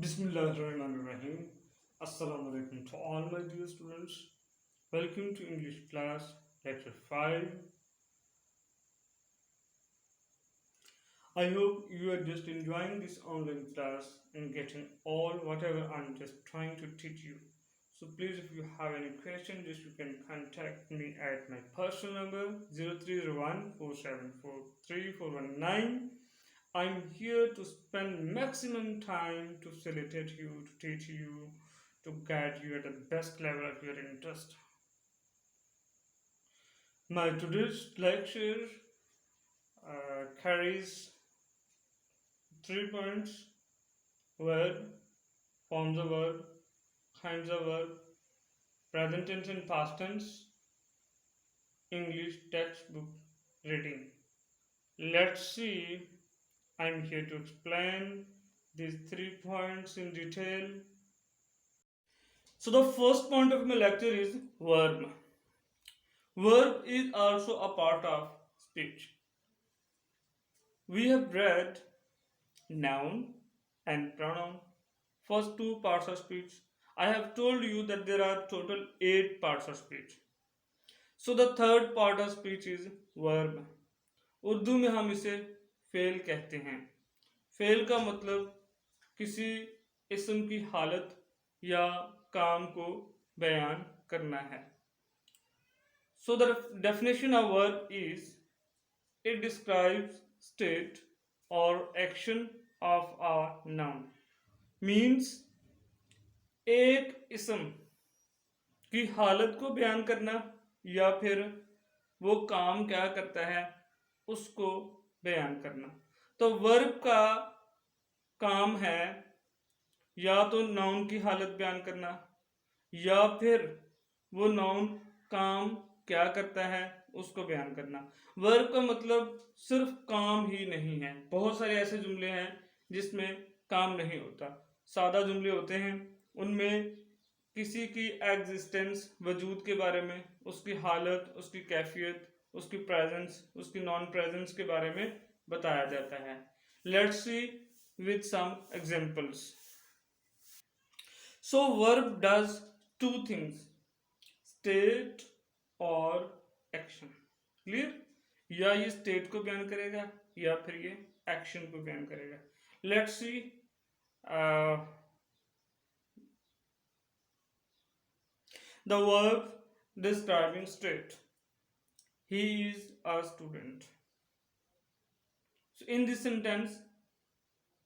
Bismillahirrahmanirrahim. Assalamu alaikum to all my dear students. Welcome to English class lecture 5. I hope you are just enjoying this online class and getting all whatever I'm just trying to teach you. So please, if you have any question, just you can contact me at my personal number 0301 I'm here to spend maximum time to facilitate you, to teach you, to guide you at the best level of your interest. My today's lecture carries 3 points: verb, forms of verb, kinds of verb, present tense and past tense, English textbook reading. Let's see. I'm here to explain these 3 points in detail. So the first point of my lecture is verb. Verb is also a part of speech. We have read noun and pronoun, first two parts of speech. I have told you that there are total 8 parts of speech. So the third part of speech is verb. Urdu में हम इसे fail कहते हैं. Fail का मतलब किसी इस्म की हालत या काम को बयान करना है. So the definition of verb is it describes state or action of a noun. Means एक इस्म की हालत को बयान करना या फिर वो काम क्या करता है उसको बयान करना. तो वर्ब का काम है या तो नाउन की हालत बयान करना या फिर वो नाउन काम क्या करता है उसको बयान करना. वर्ब का मतलब सिर्फ काम ही नहीं है. बहुत सारे ऐसे जुमले हैं जिसमें काम नहीं होता. सादा जुमले होते हैं, उनमें किसी की एग्जिस्टेंस, वजूद के बारे में, उसकी हालत, उसकी कैफियत, उसकी प्रेजेंस, उसकी नॉन प्रेजेंस के बारे में बताया जाता है. Let's see with some examples. So verb does two things, state और एक्शन. क्लियर? या ये स्टेट को बयान करेगा या फिर ये एक्शन को बयान करेगा. Let's see. The verb describing state. He is a student. So in this sentence,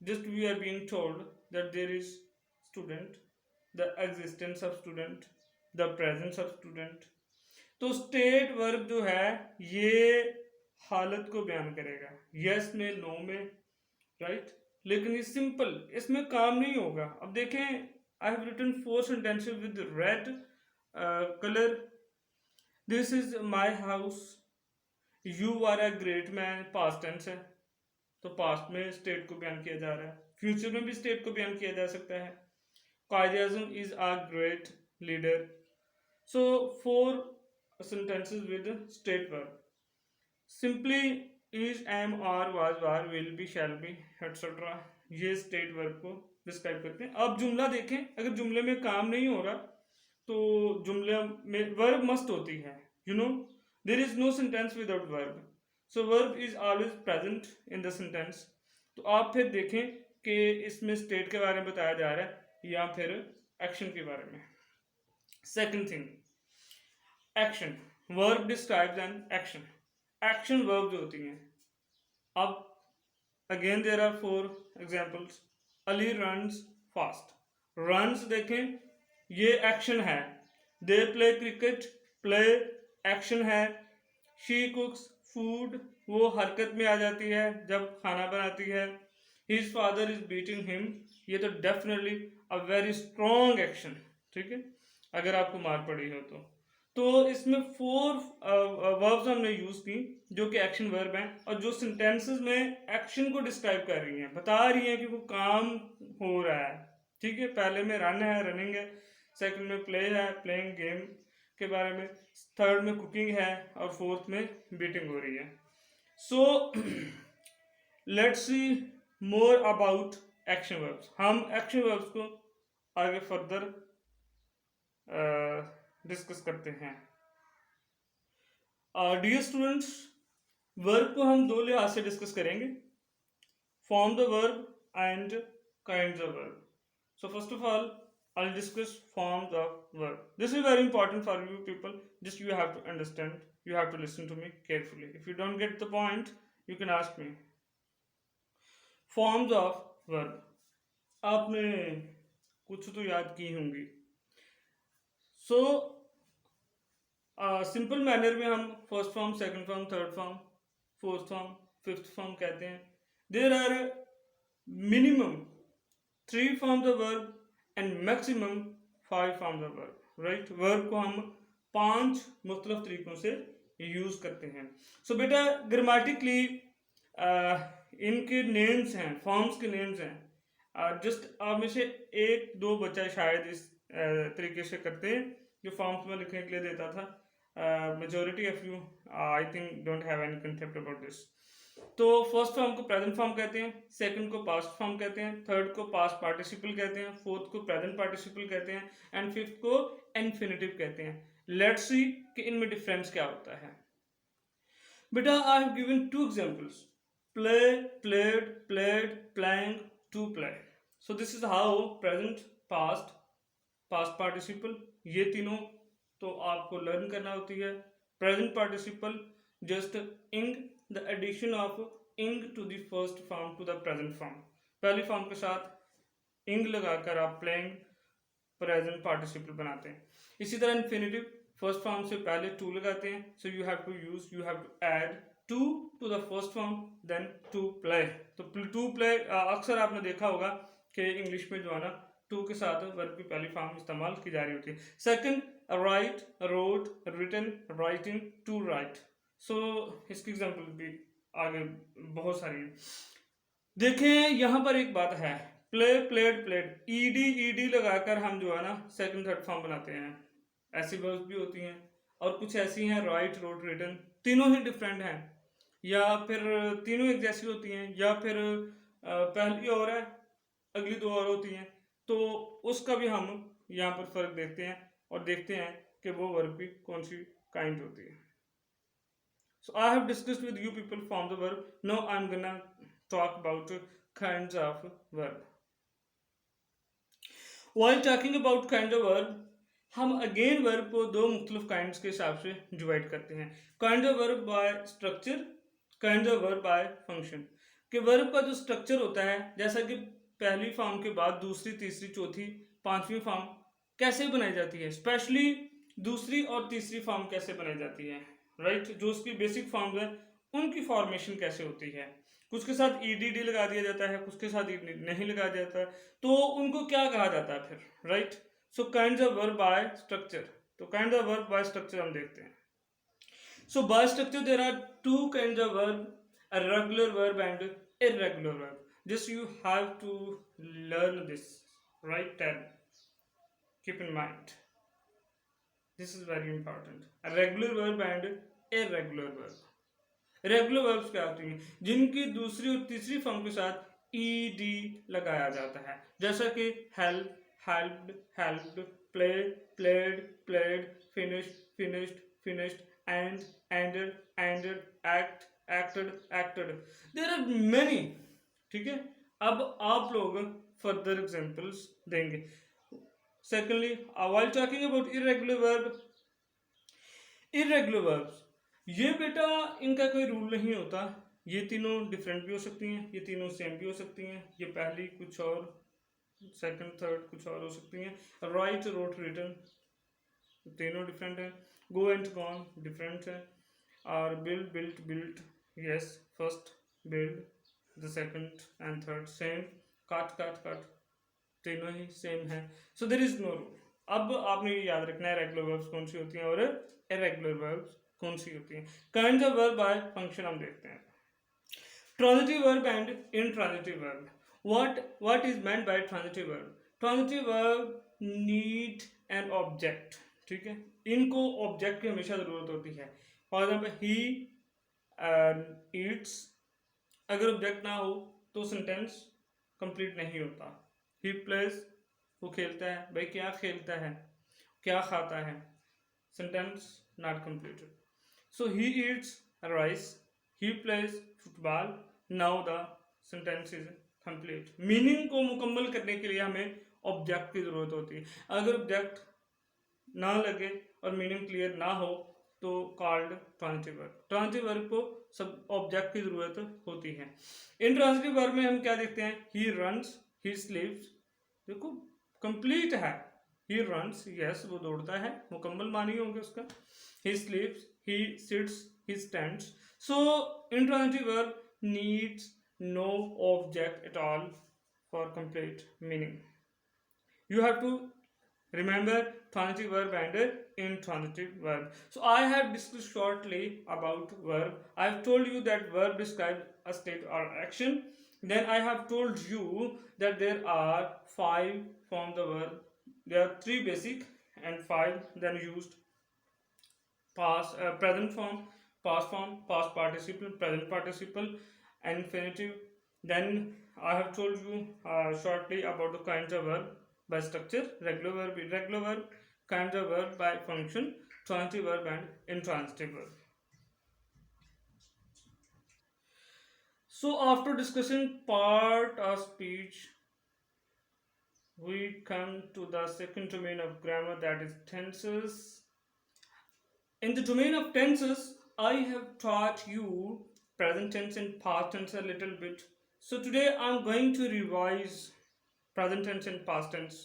just we are being told that there is student, the existence of student, the presence of student. तो state verb जो है ये हालत को बयान करेगा, yes में, no में, राइट. लेकिन ये सिंपल, इसमें काम नहीं होगा. अब देखें, I have written 4 sentences with red colour. This is my house. You are a great man, past tense है तो पास्ट में स्टेट को बयान किया जा रहा है. फ्यूचर में भी स्टेट को बयान किया जा सकता है. Quaid Azam is a great leader. So 4 sentences with state verb. Simply is, am, are, was, were, will be, shall be, etc. ये स्टेट वर्ब को डिस्क्राइब करते हैं. अब जुमला देखें, अगर जुमले में काम नहीं हो रहा तो जुमले में वर्ब मस्ट होती है. You know, there is no sentence without verb. So verb is always present in the sentence. तो आप फिर देखें कि इसमें स्टेट के बारे में बताया जा रहा है या फिर एक्शन के बारे में. Second thing, action. Verb describes an action. Action verb जो होती हैं. अब again there are 4 examples. Ali runs fast. Runs देखें, ये एक्शन है. They play cricket, play action है. शी कुक्स फूड, वो हरकत में आ जाती है जब खाना बनाती है. His father is beating him, ये तो definitely a very strong action. ठीक है, अगर आपको मार पड़ी हो तो इसमें 4 वर्ब्स हमने यूज की जो कि एक्शन वर्ब हैं और जो सेंटेंसेस में एक्शन को डिस्क्राइब कर रही हैं, बता रही हैं कि वो काम हो रहा है. ठीक है, पहले में रन है, रनिंग है. सेकंड में प्ले है, प्लेइंग गेम के बारे में. थर्ड में कुकिंग है और फोर्थ में बीटिंग हो रही है. So let's see more about action verbs. हम एक्शन वर्ब्स को आगे फर्दर डिस्कस करते हैं। डियर स्टूडेंट्स, वर्ब को हम दो लिहाज से डिस्कस करेंगे, form the verb and kinds of verb. So first of all, I'll discuss forms of verb. This is very important for you people. Just you have to understand. You have to listen to me carefully. If you don't get the point, you can ask me. Forms of verb. आपने कुछ तो याद की होंगी। So simple manner में हम first form, second form, third form, fourth form, fifth form कहते हैं। There are minimum 3 forms of verb and maximum 5 forms of verb, right? verb को हम 5 मुख्तलिफ तरीकों से यूज करते हैं। सो बेटा ग्रामेटिकली इनके नेम्स हैं, फॉर्म्स के नेम्स हैं। जस्ट आप में से एक दो बच्चा शायद इस तरीके से करते हैं जो फॉर्म्स में लिखने के लिए देता था। Majority of you I think don't have any concept about this. तो फर्स्ट फॉर्म को प्रेजेंट फॉर्म कहते हैं, सेकंड को पास्ट फॉर्म कहते हैं, थर्ड को पास्ट पार्टिसिपल कहते हैं, फोर्थ को प्रेजेंट पार्टिसिपल कहते हैं एंड फिफ्थ को इन्फिनिटिव कहते हैं। लेट्स सी कि इनमें डिफरेंस क्या होता है। बेटा I have given 2 examples, play, played, played, playing, to play. So this is how present, past, past participle, ये तीनों तो आपको लर्न करना होती है। Present participle just ing the addition of ing to the first form to the present form। पहली form के साथ ing लगाकर आप playing present participle बनाते हैं। इसी तरह infinitive फर्स्ट फॉर्म से पहले to लगाते हैं, so you have to add to the first form then to play। तो to play अक्सर आपने देखा होगा कि इंग्लिश में जो है ना to के साथ वर्ब की पहली फॉर्म इस्तेमाल की जा रही होती है। Second write, wrote, written, writing, to write। सो इसकी एग्जाम्पल भी आगे बहुत सारी हैं। देखें यहाँ पर एक बात है, प्ले, प्लेड, प्लेड, ईडी लगाकर हम जो है ना सेकंड थर्ड फॉर्म बनाते हैं। ऐसी वर्ब्स भी होती हैं और कुछ ऐसी हैं राइट, रोट, रिटन, तीनों ही डिफरेंट हैं या फिर तीनों एक जैसी होती हैं या फिर पहली और है अगली दो और होती हैं। तो उसका भी हम यहाँ पर फर्क देखते हैं और देखते हैं कि वो वर्ब की कौन सी काइंड होती है। So I have discussed with you people forms of verb. Now I'm gonna talk about kinds of verb. While talking about kinds of verb, हम अगेन वर्ब को दो मुख्तलिफ काइंड्स के हिसाब से डिवाइड करते हैं। Kind of verb by structure, kind of verb bye function. कि वर्ब का जो स्ट्रक्चर होता है, जैसा कि पहली फॉर्म के बाद दूसरी, तीसरी, चौथी, पांचवी फॉर्म कैसे बनाई जाती है, स्पेशली दूसरी और तीसरी फॉर्म कैसे बनाई जाती है, राइट जो उसकी बेसिक फॉर्म्स है उनकी फॉर्मेशन कैसे होती है। कुछ के साथ ईडीडी लगा दिया जाता है, कुछ के साथ नहीं लगा जाता है, तो उनको क्या कहा जाता है फिर, right. So kinds of verb by structure. तो kinds of verb by structure हम देखते हैं। So by structure there are 2 kinds of verb, a regular verb and irregular verb. Just you have to learn this, right? And keep in mind, this is very important. A regular verb and irregular verb. Regular verbs क्या होती हैं, जिनकी दूसरी और तीसरी form के साथ ED लगाया जाता है, जैसा कि help, helped, helped, play, played, played, finished, finished, finished, end, ended, ended, act, acted, acted. There are many. ठीक है, अब आप लोग फर्दर एग्जांपल्स देंगे। Secondly, while talking about irregular verb, irregular verbs, ये बेटा इनका कोई रूल नहीं होता, ये तीनों डिफरेंट भी हो सकती हैं, ये तीनों सेम भी हो सकती हैं, ये पहली कुछ और, सेकंड, थर्ड कुछ और हो सकती हैं। राइट, रोट, रिटन तीनों डिफरेंट हैं। गो एंड गॉन डिफरेंट है। और build, built, built, yes, first build, the second and third same. Cut, cut, cut तीनों ही सेम है। So there is no rule. अब आपने ये याद रखना है रेगुलर वर्ब्स कौन सी होती हैं और इरेगुलर वर्ब्स कौन सी होती हैं। Kinds of verb bye function हम देखते हैं। Transitive verb and intransitive verb. What is meant by transitive verb? Transitive verb need an object. ठीक है, इनको ऑब्जेक्ट की हमेशा जरूरत होती है। फॉर एग्जाम्पल ही ईट्स, अगर ऑब्जेक्ट ना हो तो सेंटेंस कंप्लीट नहीं होता। ही प्लेज, वो खेलता है। भाई क्या खेलता है, क्या खाता है, sentence not completed. So he eats rice, he plays football, now the sentence is complete. Meaning को मुकम्मल करने के लिए हमें ऑब्जेक्ट की जरूरत होती है। अगर ऑब्जेक्ट ना लगे और मीनिंग क्लियर ना हो तो called transitive verb. Transitive verb को सब ऑब्जेक्ट की जरूरत होती है। इन ट्रांजिटिव वर्ब में हम क्या देखते हैं, ही रन्स, ही स्लीप्स, देखो कंप्लीट है। ही रन्स, यस वो दौड़ता है, मुकम्मल मानी होंगे उसका। He sleeps, he sits, he stands. So intransitive verb needs no object at all for complete meaning. You have to remember transitive verb and intransitive verb. So I have discussed shortly about verb. I have told you that verb describes a state or action. Then I have told you that there are 5 forms of verb. There are 3 basic and 5 then used: past, present form, past participle, present participle, and infinitive. Then I have told you shortly about the kinds of verb by structure: regular verb, irregular verb, kinds of verb by function, transitive verb and intransitive verb. So after discussing part of speech, we come to the second domain of grammar, that is tenses. In the domain of tenses, I have taught you present tense and past tense a little bit. So today I'm going to revise present tense and past tense.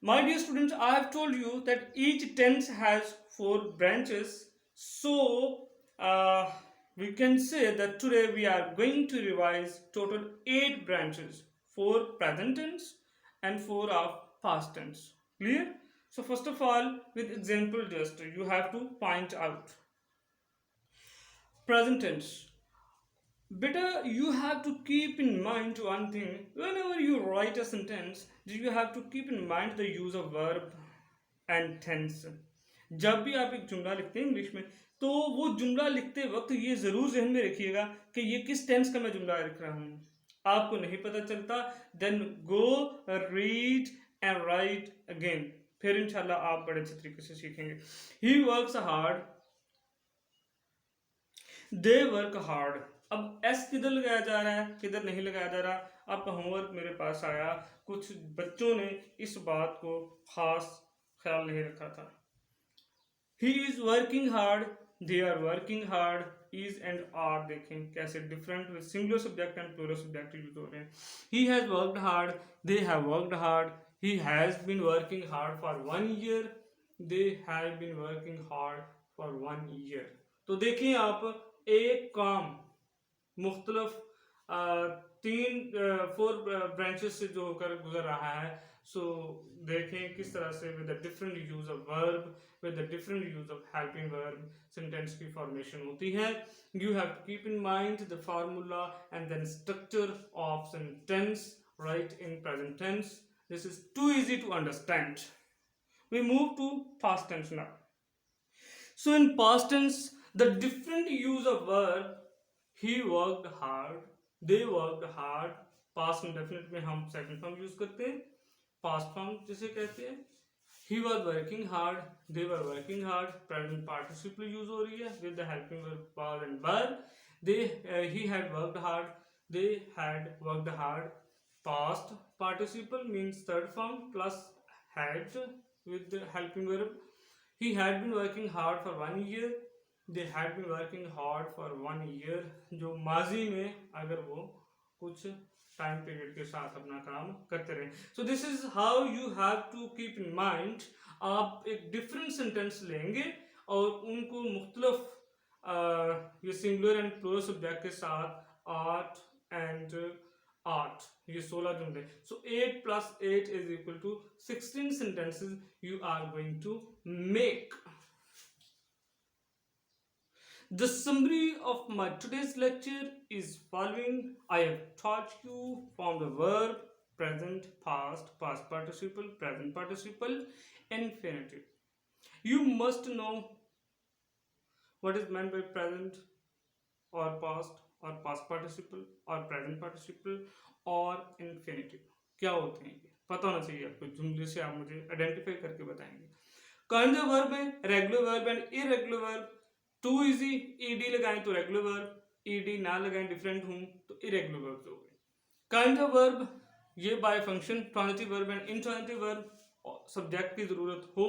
My dear students, I have told you that each tense has 4 branches. So we can say that today we are going to revise total 8 branches: 4 present tense and 4 of past tense. Clear? So first of all, with example just you have to point out present tense. Better you have to keep in mind one thing: whenever you write a sentence, you have to keep in mind the use of verb and tense. जब भी आप एक जुमला लिखते हैं English में, तो वो जुमला लिखते वक्त ये ज़रूर जहन में रखिएगा कि ये किस टेंस का मैं जुमला लिख रहा हूँ। आपको नहीं पता चलता, then go read and write again, फिर इंशाल्लाह आप बड़े अच्छे तरीके से सीखेंगे। He works hard, they work hard. अब एस किधर लगाया जा रहा है, किधर नहीं लगाया जा रहा। आपका होमवर्क मेरे पास आया, कुछ बच्चों ने इस बात को खास ख्याल नहीं रखा था। He is working hard, they are working hard, is and are देखें कैसे different with singular subject and plural subject use हो रहे हैं। He has worked hard, they have worked hard, he has been working hard for 1 year, they have been working hard for 1 year. तो देखिए आप, एक काम मुख्तलफ 4 ब्रांचेस से जो होकर गुजर रहा है। सो देखें किस तरह से with the different use of verb, with the different use of helping verb sentence की फॉर्मेशन होती है। You have to keep in mind the formula and then structure of sentence right in present tense. This is too easy to understand. We move to past tense now. So in past tense, the different use of verb: he worked hard, they worked hard. past indefinite में हम second form use करते हैं, past form जिसे कहते हैं। he was working hard, they were working hard, present participle use हो रही है with the helping verb was and were। they he had worked hard, they had worked hard। past participle means third form plus had with the helping verb। he had been working hard for 1 year, they had been working hard for 1 year। जो माजी में अगर वो कुछ time period के साथ अपना काम करते रहे। So this is how you have to keep in mind. आप एक डिफरेंट सेंटेंस लेंगे और उनको मुख्तलफ ये सिंगुलर एंड प्लूरल सब्जेक्ट के साथ आर्ट एंड आठ, ये 16 जुमले। सो 8 plus 8 is equal to 16 sentences you are going to make। The summary of my today's lecture is following. I have taught you from the verb present, past, past participle, present participle, infinitive. You must know what is meant by present or past participle or present participle, और infinitive क्या होते हैं ये पता होना चाहिए आपको, जुमले से आप मुझे आइडेंटिफाई करके बताएंगे। कंजूगेटिव वर्ब में regular verb and irregular verb, to easy ED लगाएं तो रेगुलर वर्ब, ईडी ना लगाएं डिफरेंट हूं तो इरेगुलर वर्ब हो गए। कंजूगेटिव वर्ब ये by function, transitive verb and intransitive verb subject की जरूरत हो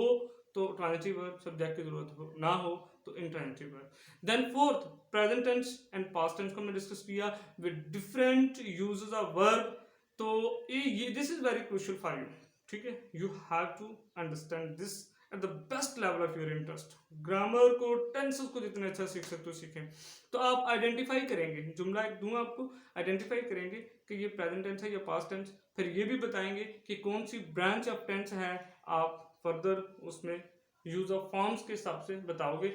तो ट्रांजिटिव वर्ब, सब्जेक्ट की जरूरत हो ना हो तो intransitive verb. Then fourth present tense and past tense को हमने डिस्कस किया with different uses of verb. तो ये this is very crucial for you, ठीक है, you have to understand this at the best level of your interest. Grammar को, tenses को जितने अच्छा सीख सकते हो सीखें। तो आप आइडेंटिफाई करेंगे, जुमला एक दूंगा आपको, आइडेंटिफाई करेंगे कि ये प्रेजेंट टेंस है या पास्ट टेंस, फिर ये भी बताएंगे कि कौन सी ब्रांच ऑफ टेंस है, आप फर्दर उसमें यूज ऑफ फॉर्म्स के हिसाब से बताओगे।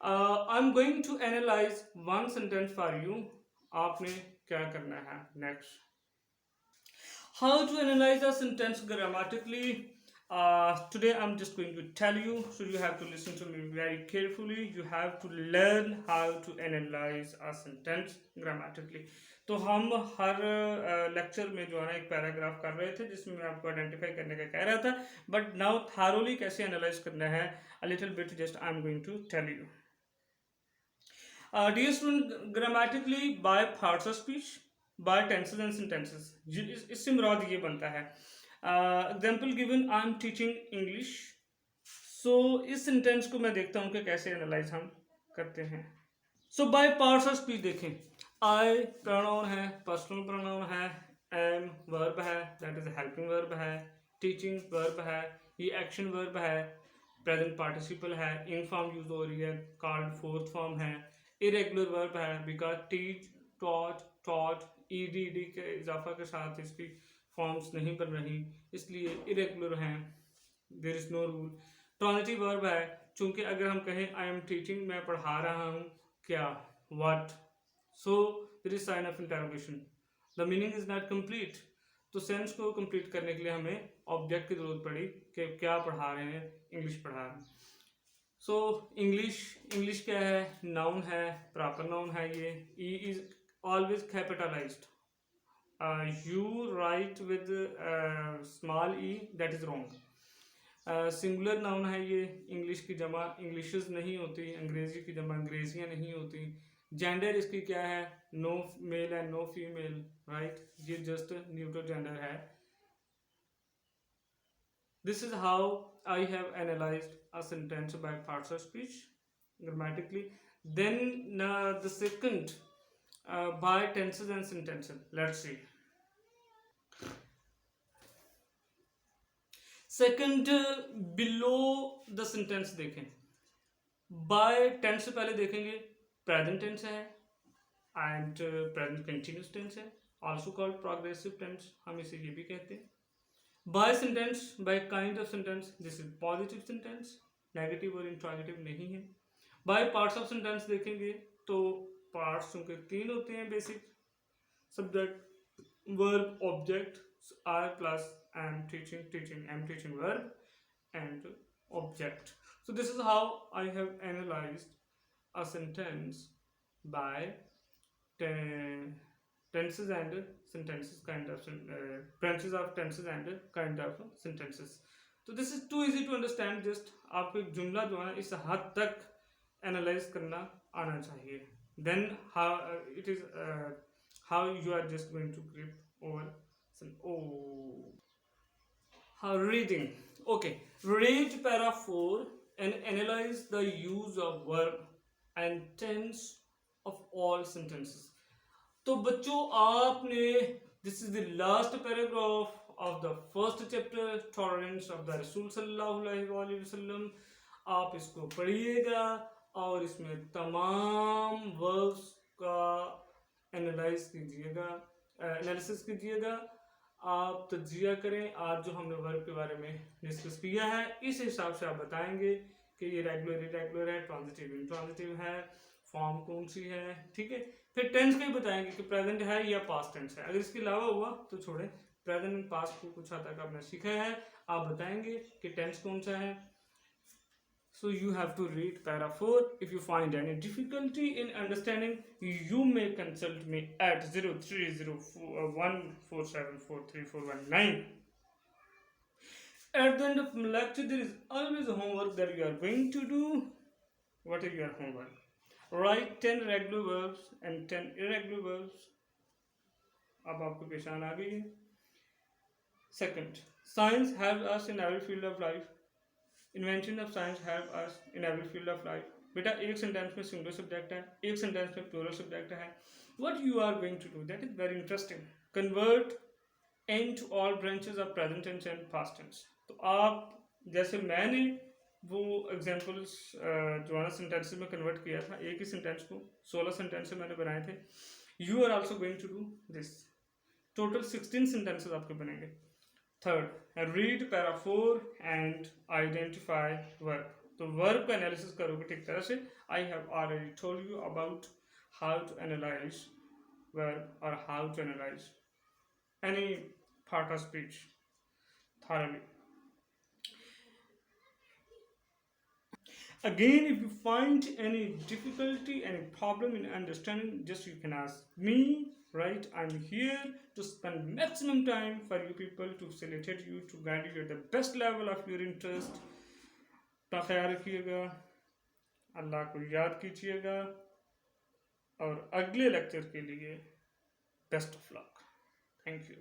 I am going to analyze one sentence for you. आपने क्या करना है next, how to analyze a sentence grammatically. Today I'm just going to tell you, so you have to listen to me very carefully. You have to learn how to analyze a sentence grammatically. तो हम हर lecture में जो है ना एक paragraph कर रहे थे जिसमें मैं आपको आइडेंटिफाई करने का कह रहा था, बट नाउ थारोली कैसे एनालाइज करना है a little bit just I am going to tell you. Dear student, grammatically by parts of speech, by tenses and sentences, इससे मुराद ये बनता है। Example given, I am teaching English. So इस sentence को मैं देखता हूँ कि कैसे एनालाइज हम करते हैं। So bye parts of speech देखें, आई प्रोनाउन है, पर्सनल प्रोनाउन है, एम वर्ब है, दैट इज हेल्पिंग वर्ब है, टीचिंग वर्ब है, ये एक्शन वर्ब है, प्रेजेंट पार्टिसिपल है, इन फॉर्म यूज हो रही है, कॉल्ड फोर्थ फॉर्म है, इरेगुलर वर्ब है because teach, taught, taught, ED के इजाफा के साथ इसकी फॉर्म्स नहीं बन रही इसलिए इरेगुलर हैं, there is no rule. Transitive verb है, चूंकि अगर हम कहें आई एम टीचिंग, मैं पढ़ा रहा हूँ, क्या, what, so there is sign of interrogation, the meaning is not complete. तो सेंस को कंप्लीट करने के लिए हमें ऑब्जेक्ट की जरूरत पड़ी कि क्या पढ़ा रहे हैं, इंग्लिश पढ़ा रहे हैं। सो इंग्लिश क्या है, नाउन है, प्रॉपर नाउन है, ये E is always capitalized. You write with small e, that is wrong. Singular noun है ये, इंग्लिश की जमा इंग्लिशेस नहीं होती, अंग्रेजी की जमा अंग्रेजियां नहीं होती। जेंडर इसकी क्या है, no male and no female, right, ये जस्ट न्यूट्रल जेंडर है। This is how I have analysed a sentence by parts of speech grammatically. Then the second by tenses and sentences. Let's see. Second, below the sentence देखें, by tense से पहले देखेंगे present tense है and present continuous tense है, also called progressive tense, हम इसे ये भी कहते हैं। by sentence, by kind of sentence, this is positive sentence, negative और interrogative नहीं है। by parts of sentence देखेंगे तो पार्ट्स उनके तीन होते हैं basic, subject, verb, object, are plus am teaching, teaching am teaching verb and object. So this is how I have analysed a sentence by tenses and sentences, kind of branches of tenses and kind of sentences. तो this is too easy to understand, just आपको एक जुमला जो है इस हद तक analyse करना आना चाहिए। Then how it is how you are just going to grip over some how reading. Okay, read para 4 and analyze the use of verb and tense of all sentences. तो बच्चों आपने, this is the last paragraph of the first chapter, tolerance of the Rasul sallallahu alaihi wasallam, आप इसको पढ़िएगा और इसमें तमाम verbs का एनालाइज कीजिएगा, एनालिसिस कीजिएगा, आप तज्जिया करें। आज जो हमने वर्ब के बारे में डिस्कस किया है इस हिसाब से आप बताएंगे कि ये रेगुलर इरेगुलर है, ट्रांजिटिव इंट्रांजिटिव है, फॉर्म कौन सी है, ठीक है। फिर टेंस का ही बताएंगे कि प्रेजेंट है या पास्ट टेंस है, अगर इसके अलावा हुआ तो छोड़ें। प्रेजेंट एंड पास्ट को कुछ हद तक आपने सीखा है, आप बताएंगे कि टेंस कौन सा है, So you have to read para 4. If you find any difficulty in understanding, you may consult me at 030414743419. At the end of the lecture, there is always a homework that you are going to do. What is your homework? Write 10 regular verbs and 10 irregular verbs. अब आपको पहचान आ गई है. Second, science helps us in every field of life. Invention of science help us in every field of life. बेटा एक sentence में singular subject है, एक सेंटेंस में प्लूरल सब्जेक्ट है. What you are going to do, that is very interesting. Convert into all branches of present tense and past tense. तो आप जैसे मैंने वो एग्जाम्पल्स जो है ना सेंटेंसेस में कन्वर्ट किया था, एक ही सेंटेंस को 16 सेंटेंस मैंने बनाए थे. You are also going to do this. Total 16 sentences आपके बनेंगे. Third, read para 4 and identify verb. तो वर्ब का एनालिसिस करोगे ठीक तरह से. I have already told you about how to analyse verb और how to analyse any part of speech thoroughly. Again, if you find any difficulty, any problem in understanding, just you can ask me, right? I'm here to spend maximum time for you people to facilitate you, to guide you at the best level of your interest. अपना ख्याल रखिएगा, अल्लाह को याद कीजिएगा और अगले lecture के लिए best of luck. Thank you.